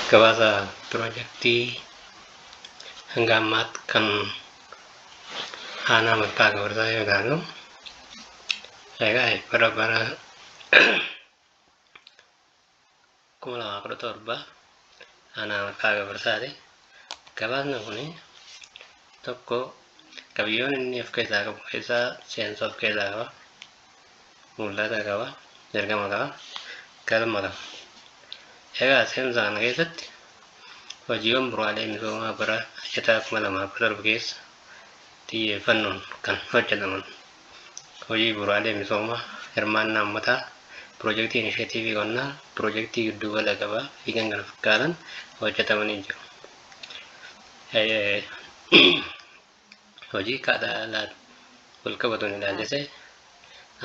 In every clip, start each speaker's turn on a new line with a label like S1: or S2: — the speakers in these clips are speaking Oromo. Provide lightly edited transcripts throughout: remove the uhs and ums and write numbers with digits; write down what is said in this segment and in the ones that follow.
S1: gabaasa piroojeektii hanga ammaatti kan aanaa maqaa gabarsaa yoo ilaallu, egaa bara 2017 aanaa maqaa gabarsaati. Gabaasni kun tokko qabiyyoon inni of keessaa qabu keessaa seensa of keessaa qaba, mul'ata qaba, ergama qaba, galma qaba. Egaa seensa kana keessatti hojiiwwan bu'uuraalee misoomaa bara 2017 keessa xiyyeeffannoon kan hojjetaman hojii bu'uuraalee misoomaa, hirmaannaa uummataa, piroojeektii inisheetiivii qonnaa, piroojeektii giddugala gabaa fi kan kana fakkaatan hojjetamanii jiru. Hojii kadhaa wal qabatuun ilaalchisee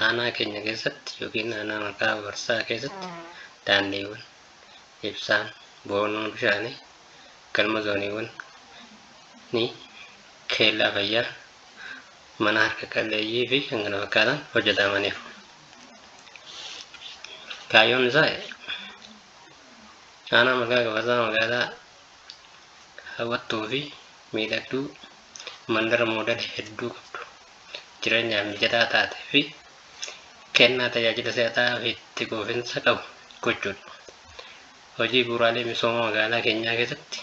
S1: aanaa keenya keessatti yookiin aanaa maqaa gabarsaa keessatti daandiiwwan, ibsaan, bo'oon bishaanii, galma zooniiwwan ni keellaa fayyaa, mana harka qalleeyyii fi kan kana fakkaatan hojjetamaniiru. Kaayyoon isaa aanaa maqaa gabarsaa magaalaa hawwattuu fi miidhagduu, mandara moodela hedduu qabdu, jireenyaaf mijataa taatee fi kennaa tajaajila si'ataa fi itti quufinsa qabu gochuudha. Hojii bu'uuraalee misoomaa magaalaa keenyaa keessatti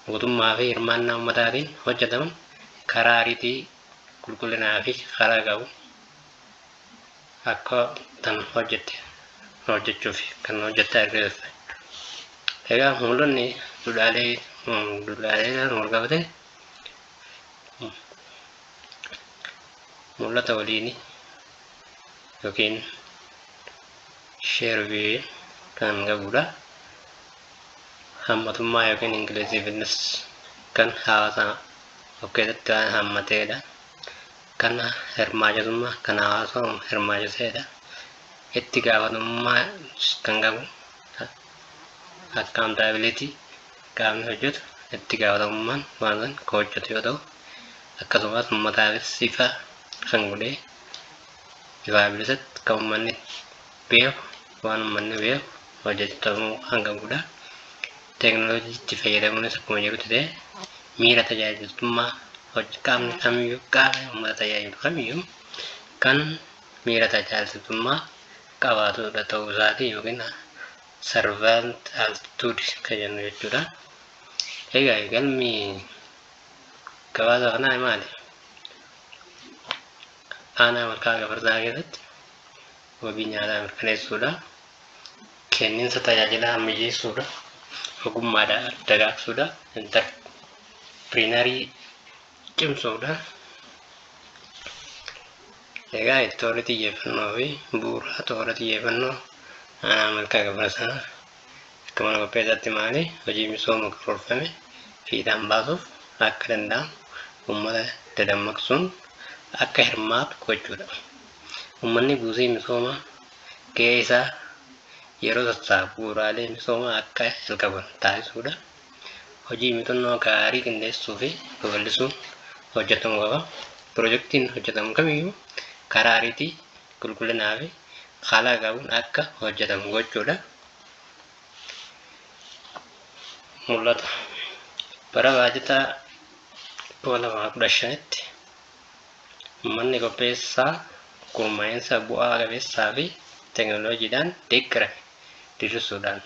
S1: mootummaa fi hirmaannaa uummataatiin hojjetaman karaa ariitii, qulqullinaa fi karaa qabu akka tan hojjechuuf kan hojjettaa argisiisa. Egaa mul'anni duudhaalee wal qabate mul'ata waliin yookiin sheervii kan qabudha. Hammatummaa yookiin ingiliziifis kan hawaasa of keessatti hammateedha. Kan hirmaachitummaa kan hawaasa hirmaachiseedha. Itti gaafatamummaa kan qabu accountability qaamni hojjetu itti gaafatamummaan waan san kan hojjetu yoo ta'u, akkasumas uummataafis ifa kan godhee ifaa bilisatti kan uummanni beeku waan uummanni beeku hojjetamuu kan qabudha. Teekinooloojiitti fayyadamuunis akkuma jirutti ta'e miira tajaajiltummaa qaamni kamiyyuu qaama uummata tajaajilu kamiyyuu kan miira tajaajiltummaa qabaatudha ta'uu isaatii yookiin servant altitude kan jennu jechuudha. Egaa galmi gabaasa kanaa maali? Aanaa maqaa gabarsaa keessatti wabii nyaataa mirkaneessuudha, kenniinsa tajaajilaa ammayyeessuudha, ogummaadhaan dagaagsuudha, interpiriinarii cimsuudha. Egaa toora xiyyeeffannoo fi bu'uura toora xiyyeeffannoo aanaa maqaa gabarsaa akka mana qopheessaatti maali? Hojii misooma karoorfame fiixaan baasuuf akka danda'amu uummata dadammaqsuun akka hirmaatu gochuudha. Uummanni buusii misoomaa gahee isaa yeroo sassaabu bu'uuraalee misoomaa akka jalqaban taasisuudha. Hojii mitannoo gaarii qindeessuu fi babal'isuun hojjetamuu qaba. Piroojeektiin hojjetamu kamiyyuu karaa ariitii, qulqullinaa fi haala qabuun akka hojjetamu gochuudha. Mul'ata bara baajataa 2015tti uummanni qopheessaa gurmaa'insa bu'aa qabeessaa fi teekinooloojiidhaan deeggarame diriirsuudhaan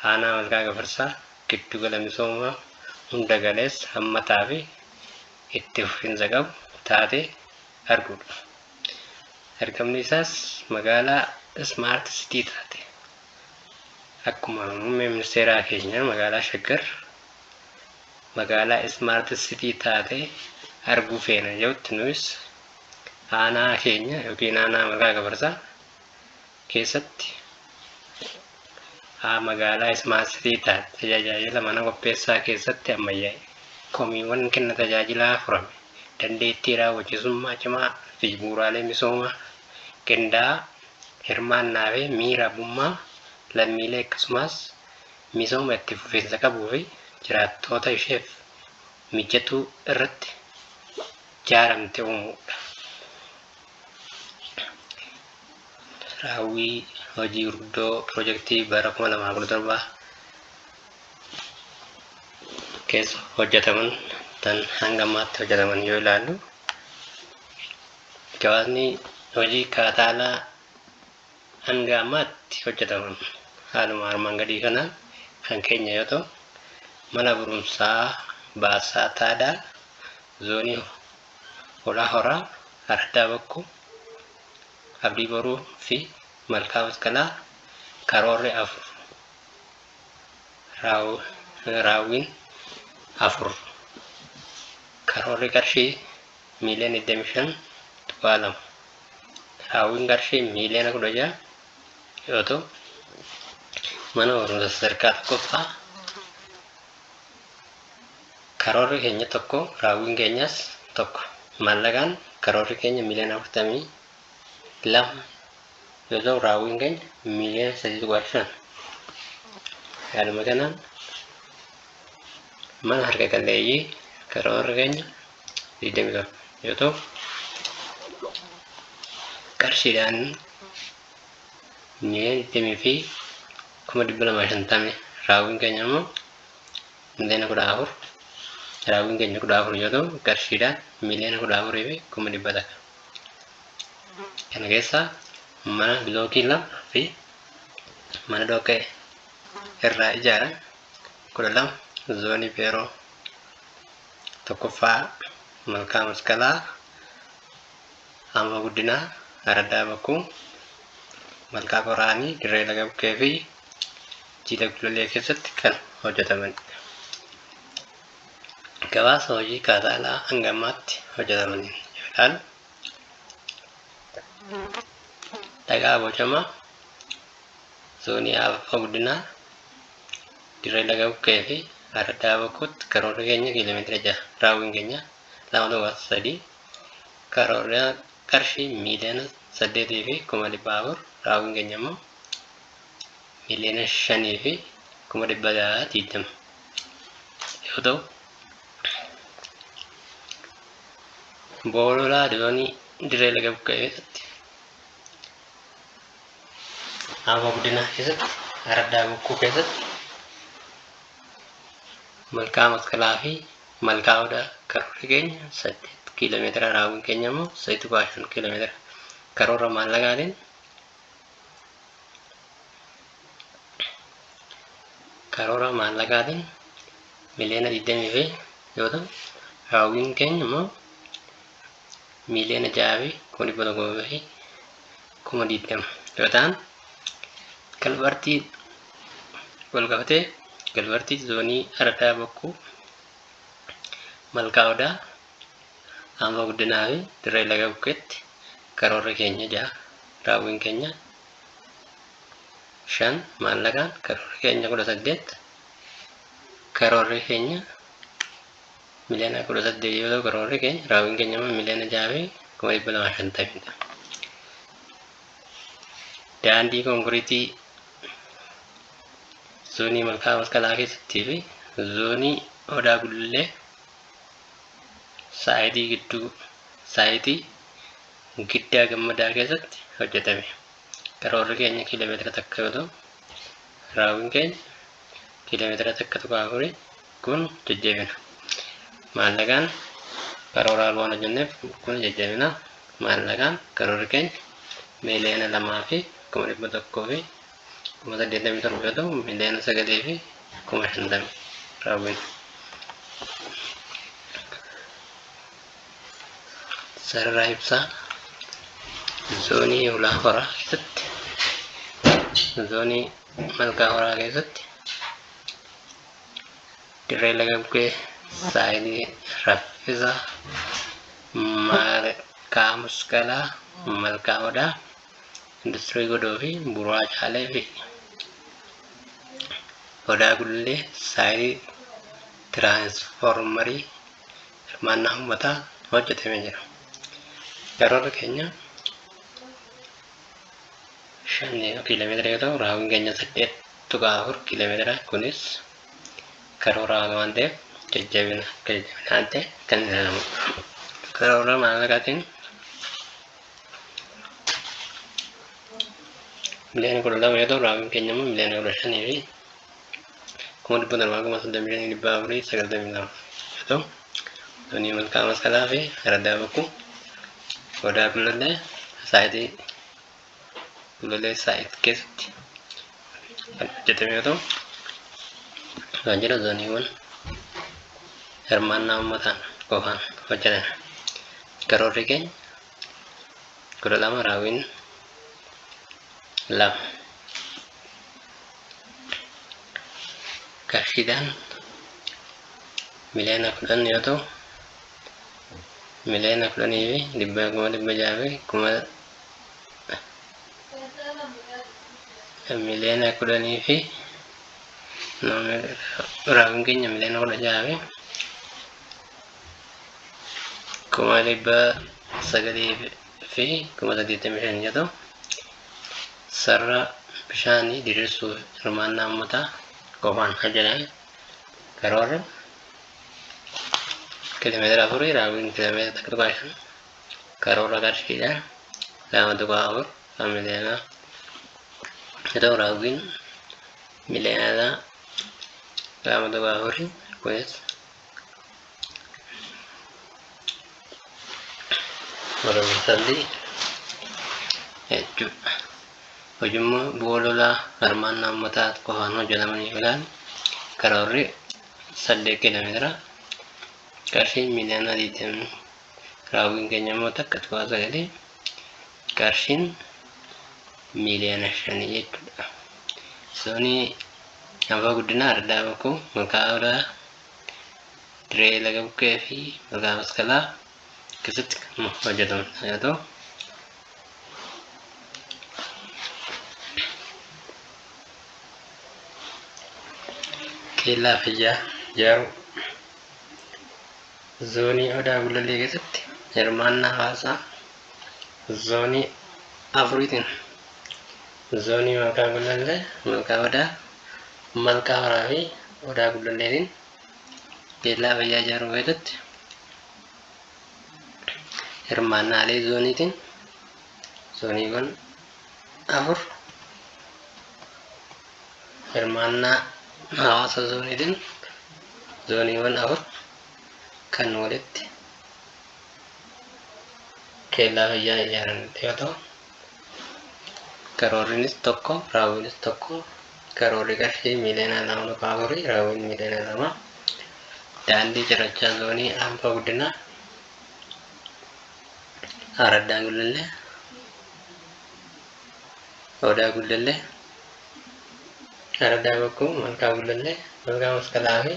S1: aanaa maqaa gabarsaa giddugala misoomaa hunda galeessa hammataa fi itti fufinsa qabu taatee arguudha. Ergamni isaas magaalaa Smart City taate. Akkuma muummee ministeeraa keenya magaalaa Shaggar magaalaa Smart City taatee arguu feena jedhutti nuyis aanaa keenya yookiin aanaa maqaa gabarsaa keessatti magaalaa Smart City taate tajaajila mana qopheessaa keessatti ammayyaa'e komiiwwan kenna tajaajilaa furame dandeettii raawwachiisummaa cimaa fi bu'uuraalee misoomaa qindaa'aa hirmaannaa fi miira abbummaa lammiilee akkasumas misooma itti fufinsa qabuu fi jiraattoota isheef mijatuu irratti ijaaramte uumuudha. Raawwii hojii gurguddoo piroojeektii bara 2017 keessa hojjetaman tan hanga ammaatti hojjetaman yoo ilaallu, gabaasni hojii kaataalaa hanga ammaatti hojjetaman haaluma armaan gadii kanaan kan keenya yoo ta'u, mana barumsaa Baasaa Taadaa zoonii Hoolaa Horaa, Araddaa Bakkuu, Abdii Boruu fi Malkaa Masqalaa karoorri 4 raawwiin 4 karoorri qarshii miiliyoona 25.2 raawwiin qarshii miiliyoona 16 yoo ta'u, mana barumsa sadarkaa tokkoffaa karoorri keenya tokko, raawwiin keenyas tokko. Maallaqaan karoorri keenya miiliyoona 42 yoo ta'u, raawwiin keenya miiliyoona 3.5. Haaluma kanaan mana harka qalleeyyii karoorri keenya 21 yoo ta'u, qarshiidhaan miiliyoona 20 fi 250. Raawwiin keenya immoo miiliyoona 14. Raawwiin keenya 14 yoo ta'u, qarshiidhaan miiliyoona 14 fi 100. Kana keessaa mana bilookii 2 fi mana dhoqqee irraa ijaaran 12 zoonii Peeroo tokkoffaa Malkaa Masqalaa, Amma Guddinaa, Araddaa Bakkuu, Malkaa Qoraanii, Dirree Laga Bukkee fi Jiida Gullallee keessatti kan hojjetaman. Gabaasa hojii kaataalaa hanga ammaatti hojjetaman yoo ilaalu, dhagaa bocamaa zoonii Amma Guddinaa, Dirree Laga Bukkee fi Araddaa Bakkuutti karoorri keenya kiiloomeetira 6, raawwiin keenya 2.3. Karoorri qarshii miiliyoona 8 fi 400. Raawwiin keenya immoo miiliyoona 5 fi 120 yoo ta'u, Boololaa zoonii Dirree Laga Bukkee keessatti, Amma Guddinaa keessatti, Araddaa Bakkuu keessatti, Malkaa Masqalaa fi Malkaa Odaa karoorri keenya 8 kiiloomeetira, raawwiin keenya immoo 8.5 kiiloomeetira. Karoora maallaqaatiin miiliyoona 20 yoo ta'u, raawwiin keenya immoo miiliyoona 6 fi 120 yoo ta'an, galbartii zoonii Araddaa Bakkuu, Malkaa Odaa, Amma Guddinaa fi Dirree Laga Bukkeetti karoorri keenya 6, raawwiin keenya 5. Maallaqaan karoorri keenya 18. Karoorri keenya miiliyoona 18 yoo ta'u, karoorri keenya raawwiin keenya immoo miiliyoona 6 fi 250. Daandii konkiriitii zoonii Malkaa Masqalaa keessattii fi zoonii Odaa Gullallee saayitii Giddaa Gammadaa keessatti hojjetame. Karoorri keenya kiiloomeetira 1 yoo ta'u, raawwiin keenya kiiloomeetira 1.4. Kun jajjabina. Maallaqaan karoora waan hojjenneef kun jajjabina. Maallaqaan karoorri keenya miiliyoona 2 fi 100 fi 87 yoo ta'u, miiliyoona 9 fi 50 raawwiin. Sarara ibsaa zoonii Hoolaa Horaa keessatti, zoonii Malkaa Horaa keessatti, Dirree Laga Bukkee saayitii Raffisaa, Malkaa Masqalaa, Malkaa Odaa, Industirii Godoo fi Buraa Caalee fi Odaa Gullallee saayitii tiraansfoormarii hirmaannaa uummataa hojjetamee jira. Karoorri keenya 5 kiiloomeetira yoo ta'u, raawwiin keenya 8.4 kiiloomeetira. Kunis karoora waan ta'eef jajjabina ta'e kan ilaalamu. Karoora maallaqaatiin miiliyoona 12 yoo ta'u, raawwiin keenya immoo miiliyoona 15 fi kuma 1,495 itu zoonii malkaa masqalaa fi araddaa bokkuu odaa gullallee saayitii gullallee saayit keessatti kan hojjetame yoo ta'u kan jedhu zooniiwwan hirmaannaa uummataan qofaan hojjetame. Karoorri keenya 12 raawwiin 2 qarshiidhaan miliyoona 10 yoo ta'u miliyoona 10 fi 1,600 fi miliyoona 10 fi raawwiin keenya miliyoona 16 fi 900 fi 85 yoo ta'u sarara bishaanii diriirsuu hirmaannaa uummataa qofaan hojjetame. Karoorri kiiloomeetira 4 raawwiin kiiloomeetira 5 karoora qarshiidhaan 2.4 kan miliyoona yoo ta'u raawwiin miliyoona 2.4 kunis Oromisalli jechuudha. Hojiimmoo boololaa hirmaannaa uummataa qofaan hojjetamanii ilaalan karoorri 8 kiiloomeetira qarshii miliyoona 20 raawwiin keenya immoo takka 9 qarshiin miliyoona 5 jechuudha. Zoonii Anfaa Guddinaa Araddaa Bokkuu Malkaa Odaa Dirree Laga Bukkee fi Malkaa Masqalaa keessatti kan hojjetamu yoo ta'u keellaa fayyaa ijaaruu zoonii Odaa Gullallee keessatti hirmaannaa hawaasaa zoonii 4tiin zoonii Malkaa Gullallee, Malkaa Odaa, Malkaa Horaa fi Odaa Gullalleetiin keellaa fayyaa ijaaruu keessatti hirmaannaalee zooniitiin zooniiwwan 4 hirmaannaa hawaasa zooniitiin zooniiwwan 4 kan walitti keellaa fayyaa ijaaran yoo ta'u karoorriinis tokko raawwiinis tokko karoorri qarshii miliyoona 2.4 raawwiin miliyoona 2 daandii cirrachaa zoonii Anfaa Guddinaa Araddaa Gullallee Odaa Gullallee Araddaa Bokkuu Malkaa Gullallee Malkaa Masqalaa fi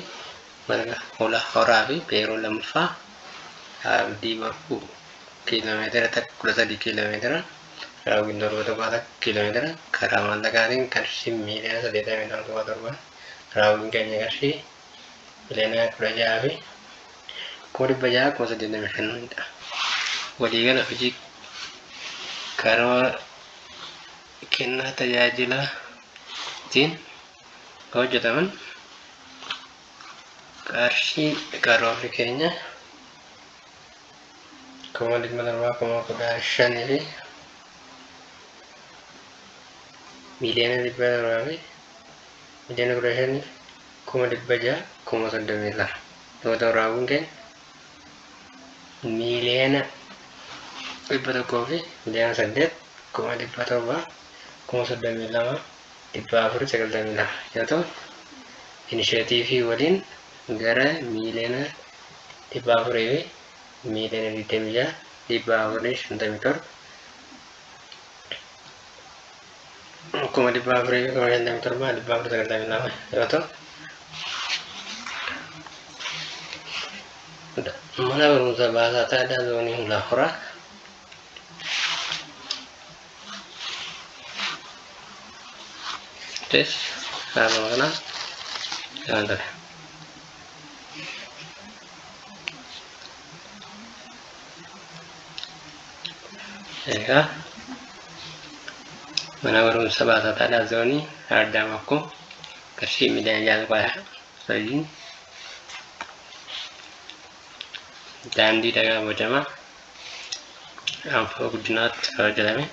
S1: Malkaa Horaa fi Peeroo Lammaffaa Abdii Bokkuu kiiloomeetira 13 kiiloomeetira raawwiin 7 kiiloomeetira karaa maallaqaatiin qarshii miliyoona 87 raawwiin keenya qarshii miliyoona 16 fi 685 waliigala hojii karoora kennaa tajaajilaatiin hojjetaman qarshii karoorri keenya 1,715 fi miliyoona 100 fi miliyoona 15 632 yoo ta'u raawwiin keenya miliyoona 100 fi miliyoona 8 732 492 yoo ta'u inisheetiivii waliin gara miliyoona 400 fi miliyoona 26 457 yoo ta'u mana barumsa Baasaa Taadaa zoonii Hulaa Horaa tes haaluma kanaan kan ture. Egaa mana barumsa Baasaa Taadaa zoonii Araddaa Bokkuu qarshii miliyoona 6 daandii dhagaa bocamaa Anfaa Guddinaatti hojjetame.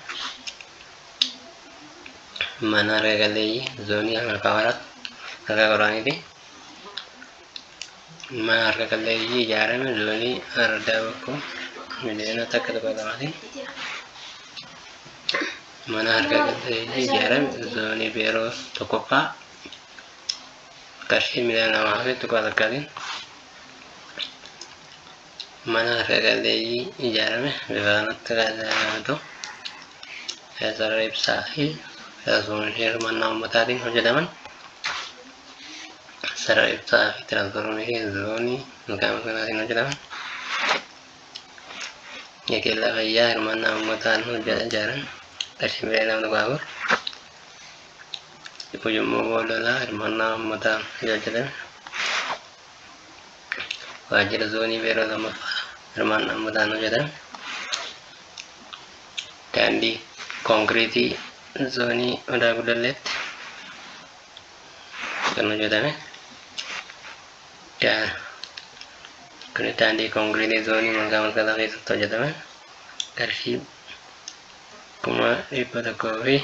S1: Mana Reegaleeyyii zoonii Malkaa Horaatti harka qoraaniti mana harka qalleeyyii ijaarame zoonii ardaa bakko miliyoona takka tokko lamaatiin mana harka qalleeyyii ijaarame zoonii beeroo tokkoffaa qarshii miliyoona lamaa fi tokko takkaatiin mana harka qalleeyyii ijaarame bifa kanatti kaa'amtu sarara ibsaa fi tiraansfoormeeshinii hirmaannaa uummataatiin hojjetaman sarara ibsaa fi tiraansfoormeeshinii zoonii milkaa'ina kanaatiin hojjetaman keellaa fayyaa hirmaannaa uummataan ijaaran qarshii miliyoona tokko afur ujummoo boololaa hirmaannaa uummataan hojjetame waajjira zoonii beeroo lammaffaa hirmaannaa uummataan hojjetame daandii konkiriitii zoonii odaa gudalleetti kan hojjetame kun daandii konkiriitii zoonii malkaa keessatti hojjetame qarshii 1,100,000 fi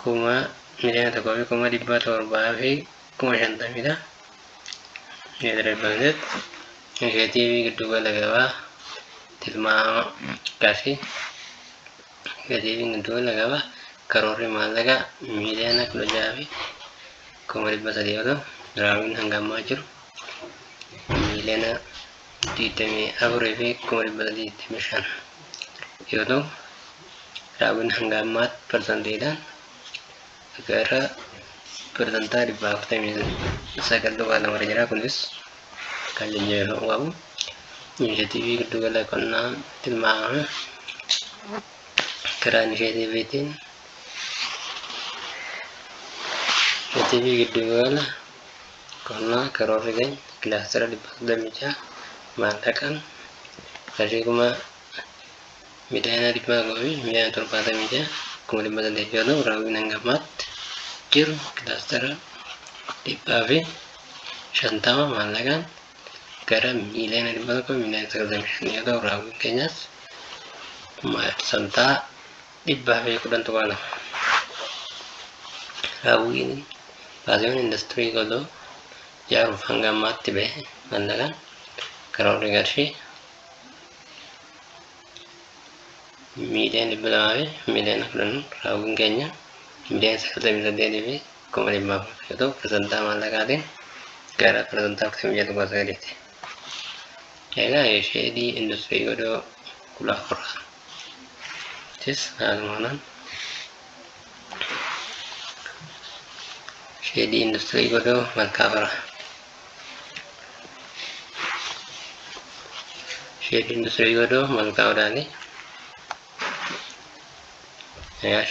S1: 1,100,000 fi 50,000 meetira initiatiivii giddugala gabaa tilmaama qarshii initiatiiviin giddugala gabaa karoorri maallaqa miliyoona 16 fi 300,000 yoo ta'u raawwiin hanga ammaa jiru miliyoona 24 fi 325 yoo ta'u raawwiin hanga ammaatti parsantiidhaan gara persentaa 49% jira. Kunis kan jajjabeeffamuu qabu initiatiivii giddugala qonnaa tilmaamame karaa initiatiivii giddugala qonnaa karoorri keenya kilaastara 136 maallaqaan qarshii miliyoona 100,000 fi miliyoona 76 300,000 yoo ta'u raawwiin hanga ammaatti jiru kilaastara 150 maallaqaan gara miliyoona 100 miliyoona 95 yoo ta'u raawwiin keenyas santaa 110 raawwiin baasiiwwan industirii godoo ijaaruuf hanga ammaatti bahe maallaqaan karoorri qarshii miliyoona 200 fi miliyoona 10 raawwiin keenya miliyoona 98 fi 1,400 yoo ta'u persentaa maallaqaatiin gara persentaa 47%. Egaa sheedii industirii godoo 14 haalumaan sheedii industirii godoo malkaafara sheedii industirii godoo malkaafaraati.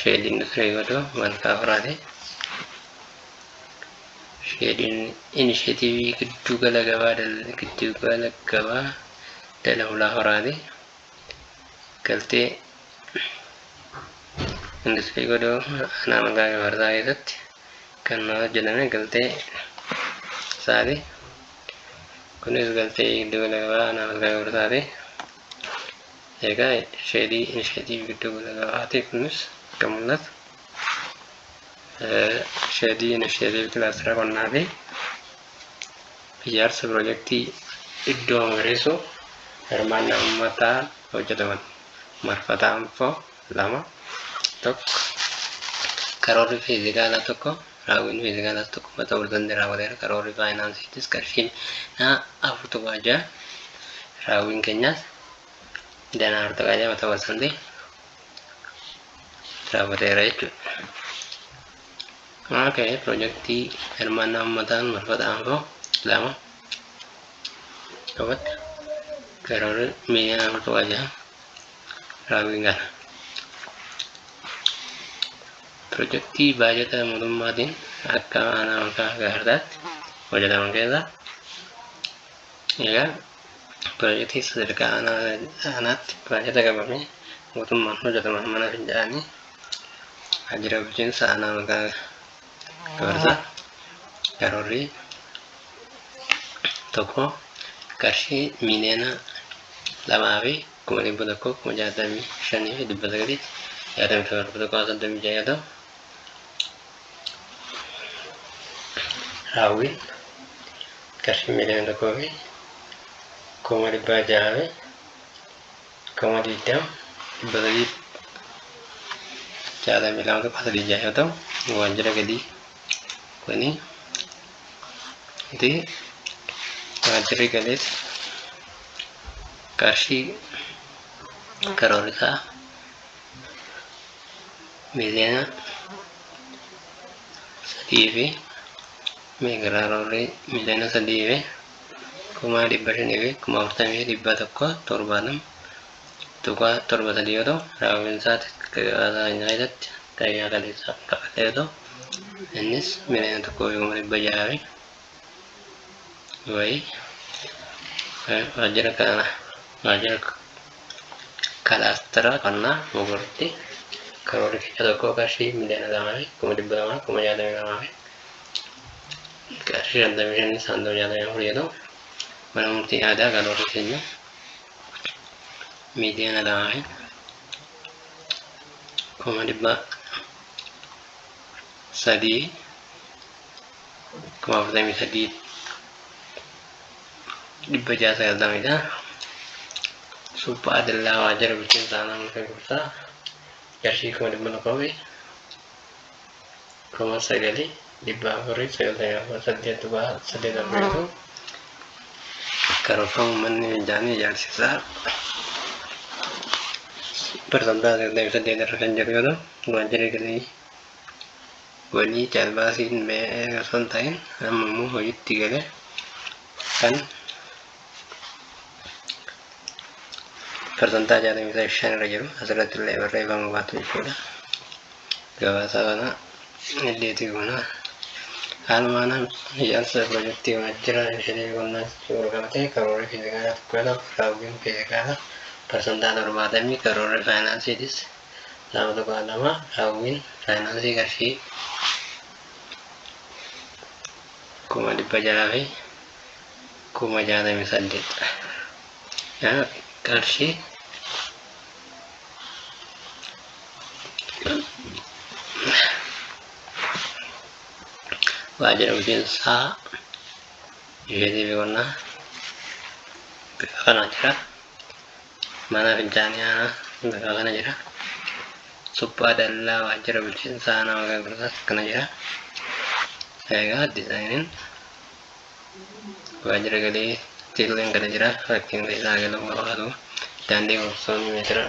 S1: Sheedii industirii godoo malkaafaraati. Sheediin initiatiivii giddugala gabaa dala hulaa horaati. Galtee industirii godoo aanaa magaalaa gafarsaa keessatti kan hojjetame galtee isaati. Kunis galtee giddugala gabaa aanaa magaalaa gafarsaati. Egaa sheedii initiatiivii giddugala gabaati kunis kan mul'atu sheedii initiatiivii kilaastara qonnaa fi ijaarsa piroojeektii iddoo magariisoo hirmaannaa uummataa hojjetaman marfataa anfoo 2 tokko karoorri fiizikaalaa tokko raawwiin fiizikaalaa tokko mata urtandi raawwateera. Karoorri faayinaansiitis qarshiin 4.6 raawwiin keenyaas danaa hartaqaajaa mata wasanti raawwateera jechuudha. Okay, projektii hirmaannaa uummataan marfataa anfoo 2 qabatte karoorri miliyoona 4.6 raawwiin kana. Projektii baajata mootummaatiin akka aanaa malkaa gafarsaatti hojjetaman keessaa egaa projektii sadarkaa aanaatti baajata qabamee mootummaan hojjetaman mana fincaanii waajjira bulchiinsa aanaa malkaa gafarsaa karoorri tokko qarshii miliyoona 2 fi 165,500 fi 967 yoo ta'u raawwiin qarshii miliyoona tokkoo fi kuma dhibbaa jaha fi kuma 20 dhibba sadii jaatamii lama tokko sadii jaha yoo ta'u, waajjira galii kuni waajjirri galees qarshii karoora isaa miliyoona 3 fi karoorri miliyoona 3 fi kuma 500 fi kuma 40 dhibba tokko 70 tuqaa 73 yoo ta'u, raawwiin isaatti irratti guyyaa kaleessaa kakatee yoo ta'u, innis miliyoona 1 fi kuma 600 fi wayii waajjira kalaastara qonnaa mogorti karoorri fiica tokko qarshii miliyoona 2 fi kuma 200 kuma 62 fi qarshii 55 saanduqa 64 yoo ta'u, mana murtii aadaa karoorri keenya miliyoona 2 fi kuma 300 kuma 43 dhibba 690 suphaa adillaa waajjira bulchiinsa naannoo Finfinnee qarshii kuma 100 fi kuma 9 dhibba 498 karoorfama uummanni minjaanii ijaarsisaa persantaa 98 irra kan jiru yoo ta'u, waajjirri galii walii caalbaasiin ba'ee osoo hin ta'in amma immoo hojiitti galee kan persantaa 65 irra jiru asirratti illee barreeffama baatu jechuudha. Gabaasa kana illeetii kuna haaluma ijaarsa piroojeektii waajjira ishee qonnaa wal qabatee karoorri fiizikaalaa tokko yoo ta'u, raawwiin fiizikaalaa persantaa 70 karoorri faayinaansiitis 2.2 raawwiin faayinaansii qarshii 600 fi 68 qarshii waajjira bulchiinsaa isheetii fi qonnaa bifa kana jira. Mana fincaanii aanaa bifa kana jira. Suphaa dallaa waajjira bulchiinsaa nama gurguraas kana jira. Egaa diizaayiniin waajjira galii tiileen kana jira. Fakkiin isaa galuu barbaadu daandii gosoonni meetira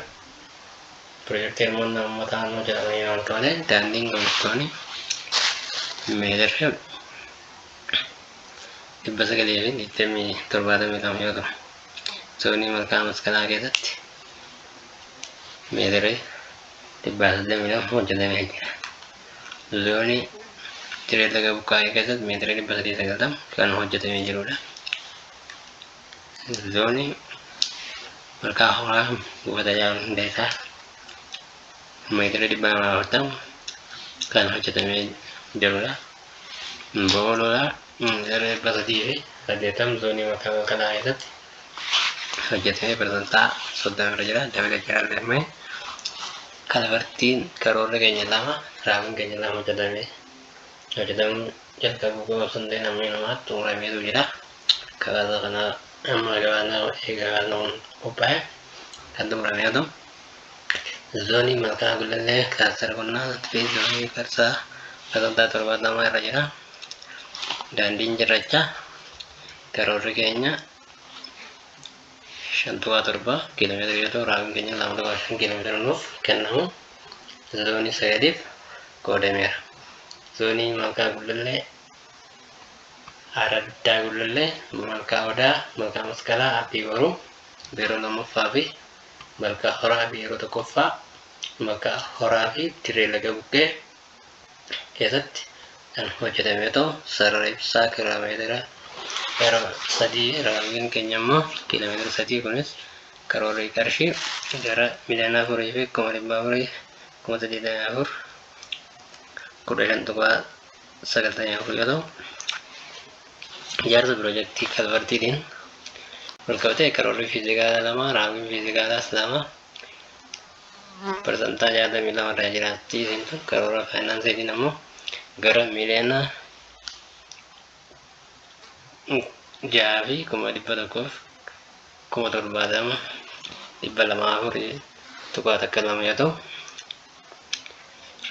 S1: piroojeektii hirmaannaa uummataa naannoo jedhamanii waan ta'aniif daandiin gosoonni meetira 972 yoo ta'u, zoonii malkaa masqalaa keessatti meetira 182 hojjetamee jira. Zoonii diree laga buqqaa'ee keessatti meetira 390 kan hojjetamee jirudha. Zoonii malkaa horaa buufata jaarraa hundeessaa meetira 240 kan hojjetamee jirudha. Boololaa meetira 380 zoonii malkaa masqalaa keessatti hojjetamee persantaa 30 irra jira. Dabala jaallatame kalabartiin karoorri keenya lama raawwiin keenya lama hojjetamuu jalqabuu qaba osoo hin ta'in namni namaatti xumurameetu jira. Gabaasa kana amma gabaasaan qophaa'e kan xumurame yoo ta'u, zoonii malkaa gullallee kaastara qonnaa fi zoonii karsaa persantaa 70 irra jira. Daandiin cirrachaa karoorri keenya 5.7 kiiloomeetira yoo ta'u, raawwiin keenya 2.5 kiiloomeetira nuuf kennamu zoonii 9tiif qoodameera. Zoonii malkaa gullallee, araddaa gullallee, malkaa odaa, malkaa masqalaa, abbii boruu, yeroo lammaffaa fi malkaa horaa fi yeroo tokkoffaa, malkaa horaa fi dirree laga buqqee keessatti kan hojjetame yoo ta'u, sarara ibsaa kiiloomeetira 3 raawwiin keenya immoo kiiloomeetira 3 kunis karoorri qarshii gara miliyoona 4 fi 400 15.94 yoo ta'u, ijaarsa piroojeektii kalvartiitiin wal qabatee karoorri fiizikaalaa 2 raawwiin fiizikaalaas 2 persantaa 62 irraa jiraatti. Karoora faayinaansiitiin ammoo gara miliyoona jaha fi 1,170 204.2 yoo ta'u,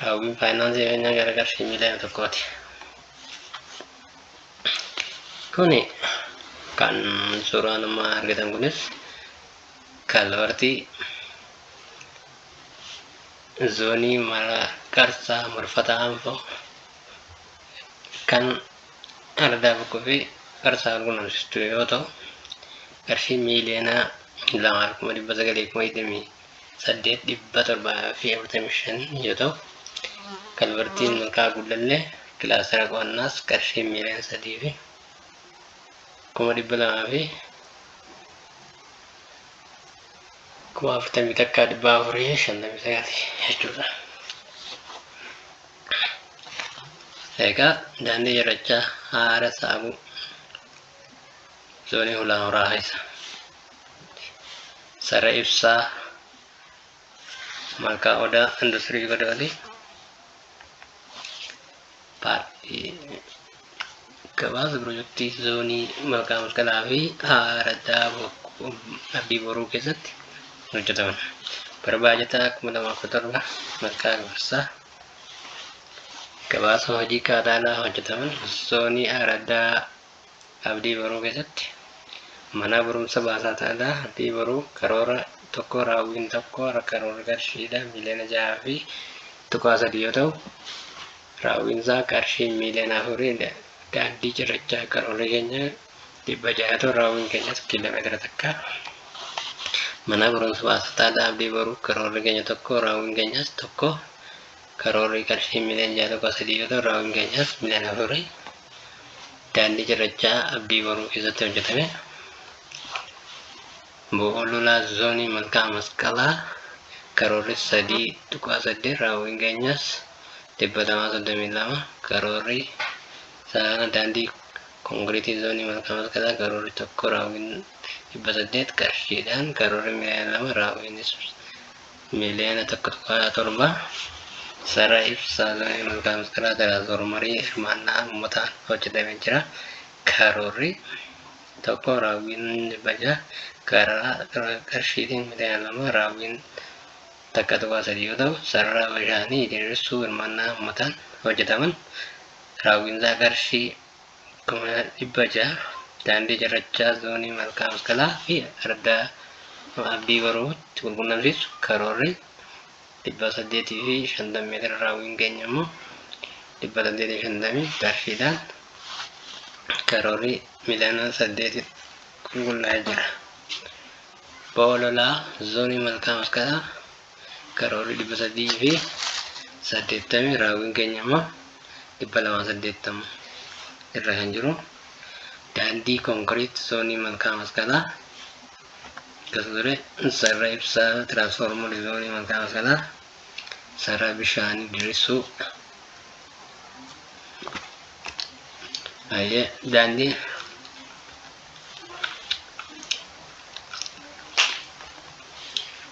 S1: raawwiin faayinaansii keenyaa gara qarshii miliyoona tokkooti. Kuni kan suuraan amma argitan kunis kalwartii zoonii Qarsaa Marfataa Anfoo kan Ardaa Bokkuu fi Qarsaa walqunnamsiistu yoo ta'u, qarshii miliyoona 2,988,745 yoo ta'u, kalwartiin Malkaa Gullallee kilaastara qo'annaas qarshii miliyoona 3,200,459 jechuudha. Egaa daandii cirrachaa Haara Saabuu zoonii Hulaa Horaa keessa Sarara Ibsaa Malkaa Odaa Industirii Godoolii gabaasa piroojeektii zoonii Malkaa Masqalaa fi Haara Abdii Boruu keessatti hojjetaman. Barbaajataa 2017 Malkaa Gafarsaa gabaasa hojii kaataalaa hojjetaman zoonii Haara Abdii Boruu keessatti mana barumsa baasaa ta'aa Abdii Boruu karoora tokko raawwiin tokko karoora qarshiidha miliyoona 6.3 yoo ta'u, raawwiinsaa qarshii miliyoona 4 daandii cirrachaa karoora keenya 600 raawwiin keenyas kiiloomeetira takka. Mana barumsa baasaa ta'aa Abdii Boruu karoora keenya tokko raawwiin keenyas tokko karoorri qarshii miliyoona 6.3 yoo ta'u, raawwiin keenyas miliyoona 4 daandii cirrachaa Abdii Boruu keessatti hojjetame. Boololaa zoonii Malkaa Masqalaa karoorri 3.8 raawwiin keenyas 132 karoorri daandii konkiriitii zoonii Malkaa Masqalaa karoorri tokko raawwiin 800 qarshiidhaan karoorri miliyoona 2 raawwiinis miliyoona 1.7 Sarara Ibsaa zoonii Malkaa Masqalaa tiraansfoormarii hirmaannaa uummataan hojjetamee jira. Karoorri tokko raawwiin 600 qarshiitiin miliyoona 2 raawwiin 1.3 yoo ta'u, sarara bishaanii diriirsuu hirmaannaa uummataan hojjetaman raawwiinsaa qarshii 600 daandii cirrachaa zoonii Malkaa Masqalaa fi Ardaa Abdii Boruutti walqunnamsiisu karoorri 850 meetira raawwiin keenya immoo 850 qarshiidhaan karoorri miliyoona 8 qulqullaa'ee jira. Boololaa zoonii Malkaa Masqalaa karoorri 380 raawwiin keenya immoo 280 irra kan jiru. Daandii konkiriitii zoonii Malkaa Masqalaa akkasumas sarara ibsaa tiraansfoormarii zoonii Malkaa Masqalaa sarara bishaanii diriirsuu daandii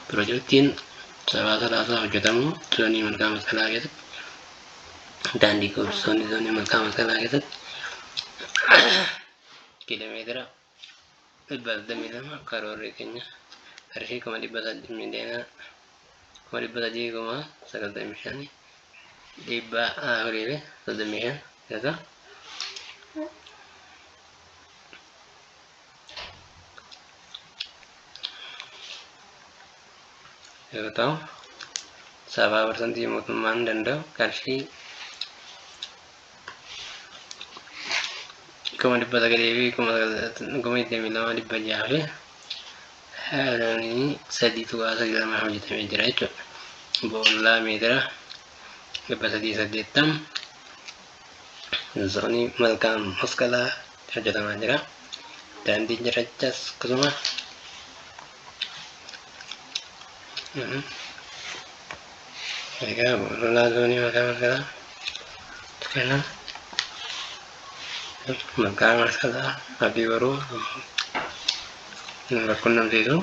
S1: piroojeektiin sabaasaa hojjetamu zoonii Malkaa Masqalaa keessatti daandii koobsoonni zoonii Malkaa Masqalaa keessatti kiiloomeetira 122 karoorri keenya qarshii 395 yoo ta'u, sabaa parsantii mootummaan danda'u qarshii 9,922,600 3.9 hojjetamee jira jechuudha. Boololaa meetira 380 zoonii Malkaa Masqalaa hojjetamaa jira. Daandii cirrachaas akkasuma egaa boololaa zoonii Malkaa Masqalaa kana Malkaa Masqalaa Abdii Boruu walqunnamsiisu